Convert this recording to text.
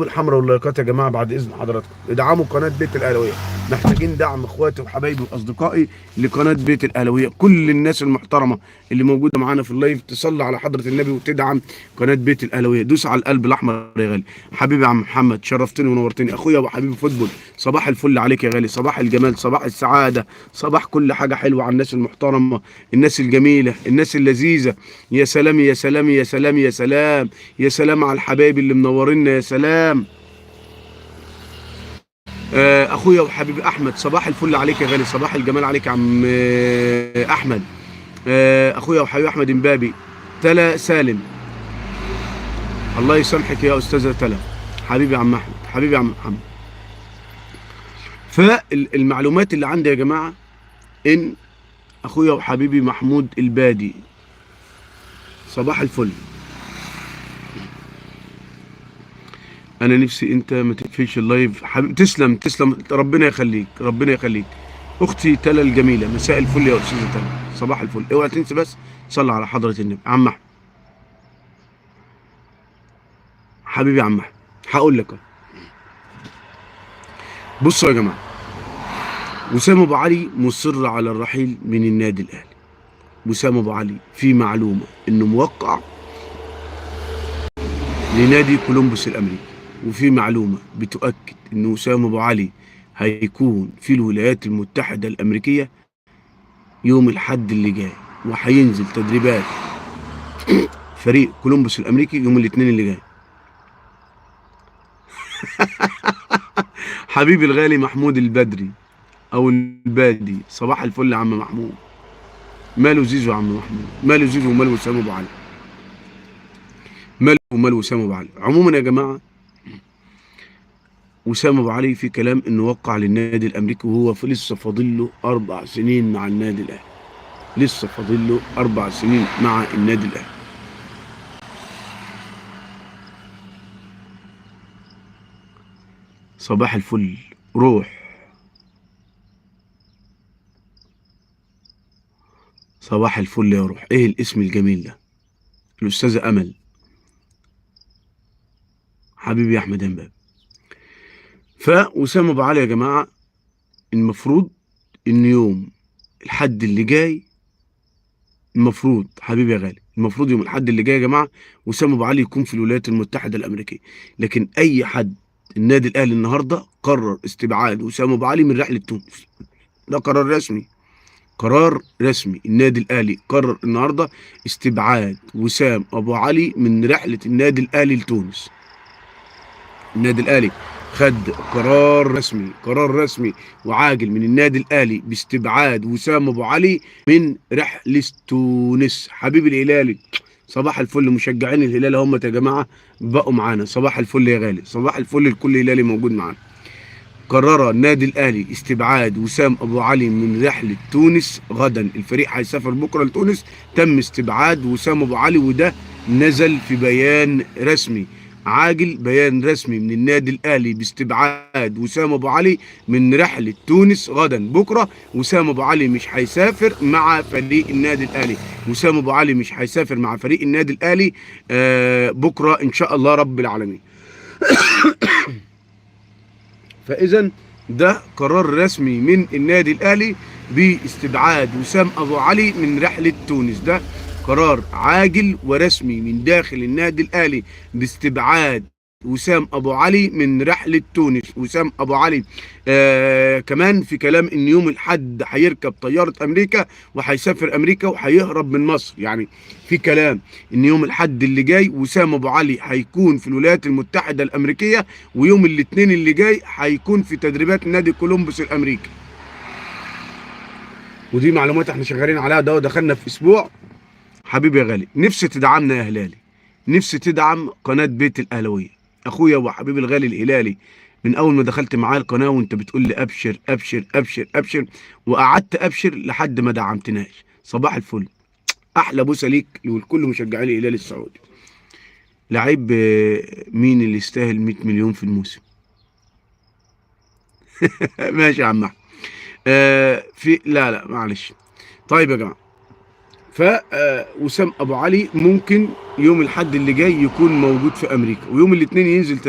الحمراء واللايكات يا جماعه بعد اذن حضراتكم، ادعموا قناه بيت الاهلاويه. محتاجين دعم اخواتي وحبايبي واصدقائي لقناه بيت الاهلاويه. كل الناس المحترمه اللي موجوده معانا في اللايف تصلي على حضره النبي وتدعم قناه بيت الاهلاويه. دوس على القلب الاحمر يا غالي. حبيبي يا عم محمد، شرفتني ونورتني اخويا وحبيبي فوتبول. صباح الفل عليك يا غالي، صباح الجمال، صباح السعاده، صباح كل حاجه حلوه على الناس المحترمه، الناس الجميله، الناس اللذيذه. يا سلام يا سلام يا سلام يا سلام يا سلام على الحبايب اللي منورينا. يا سلام. اخويا وحبيبي احمد، صباح الفل عليك يا غالي، صباح الجمال عليك يا عم احمد. اخويا وحبيبي احمد امبابي. تلا سالم، الله يسامحك يا استاذه تلا. حبيبي يا عم احمد، حبيبي يا عم محمد. فالمعلومات اللي عندي يا جماعه ان اخويا وحبيبي محمود البادي، صباح الفل. انا نفسي انت ما تقفلش اللايف حبيبي. تسلم تسلم، ربنا يخليك ربنا يخليك. اختي تلا الجميله، مساء الفل يا استاذه تلا، صباح الفل. اوعى تنسى بس صلي على حضره النبي. عم احمد، حبيبي يا عم احمد، هقول لك أهو. بصوا يا جماعه، وسام ابو علي مصر على الرحيل من النادي الاهلي. وسام ابو علي في معلومه انه موقع لنادي كولومبوس الامريكي، وفي معلومه بتؤكد ان وسام ابو علي هيكون في الولايات المتحده الامريكيه يوم الاحد اللي جاي، وهينزل تدريبات فريق كولومبوس الامريكي يوم الاثنين اللي جاي. حبيبي الغالي محمود البدري او البادي، صباح الفل يا عم محمود. ماله زيزو يا عم محمود، ماله زيزو وماله وسام ابو علي، ماله وماله وسام ابو علي. عموما يا جماعه، وسام ابو علي في كلام انه وقع للنادي الامريكي، وهو لسه فاضل له 4 سنين مع النادي الاهلي. لسه فاضل له 4 سنين مع النادي الاهلي. صباح الفل روح. صباح الفل يا روح، ايه الاسم الجميل ده. الاستاذه امل، حبيبي يا احمد امبابي. فوسام ابو علي يا جماعه المفروض ان يوم الحد اللي جاي، المفروض حبيبي يا غالي، المفروض يوم الحد اللي جاي يا جماعه وسام ابو علي يكون في الولايات المتحده الامريكيه. لكن اي حد، النادي الاهلي النهارده قرر استبعاد وسام ابو علي من رحله تونس. ده قرار رسمي، قرار رسمي. النادي الاهلي قرر النهارده استبعاد وسام ابو علي من رحله النادي الاهلي لتونس. النادي الاهلي خد قرار رسمي، قرار رسمي وعاجل من النادي الاهلي باستبعاد وسام ابو علي من رحله تونس. حبيبي الهلالي، صباح الفل. مشجعين الهلال هم يا جماعه بقوا معانا. صباح الفل يا غالي، صباح الفل لكل هلالي موجود معانا. قرر النادي الاهلي استبعاد وسام ابو علي من رحله تونس غدا. الفريق هيسافر بكره لتونس. تم استبعاد وسام ابو علي، وده نزل في بيان رسمي عاجل، بيان رسمي من النادي الاهلي باستبعاد وسام ابو علي من رحله تونس غدا. بكره وسام ابو علي مش هيسافر مع فريق النادي الاهلي. وسام ابو علي مش هيسافر مع فريق النادي الاهلي بكره ان شاء الله رب العالمين. فاذا ده قرار رسمي من النادي الاهلي باستبعاد وسام ابو علي من رحله تونس. ده قرار عاجل ورسمي من داخل النادي الاهلي باستبعاد وسام ابو علي من رحله تونس. وسام ابو علي كمان في كلام ان يوم الاحد هيركب طياره امريكا وهيسافر امريكا وهيهرب من مصر. يعني في كلام ان يوم الاحد اللي جاي وسام ابو علي هيكون في الولايات المتحده الامريكيه، ويوم الاثنين اللي جاي هيكون في تدريبات نادي كولومبوس الامريكي. ودي معلومات احنا شغالين عليها، ده ودخلنا في اسبوع. حبيبي يا غالي، نفسي تدعمنا يا هلالي، نفسي تدعم قناه بيت الاهلاويه. اخويا وحبيبي الغالي الهلالي، من اول ما دخلت معاه القناه وانت بتقول لي ابشر ابشر ابشر ابشر، وقعدت ابشر لحد ما دعمتناش. صباح الفل، احلى بوسه ليك ولكل مشجعي الهلال السعودي. لعيب مين اللي يستاهل 100 مليون في الموسم؟ ماشي يا عم احمد. في لا معلش. طيب يا جماعه، ف وسام ابو علي ممكن يوم الاحد اللي جاي يكون موجود في امريكا، ويوم الاثنين ينزل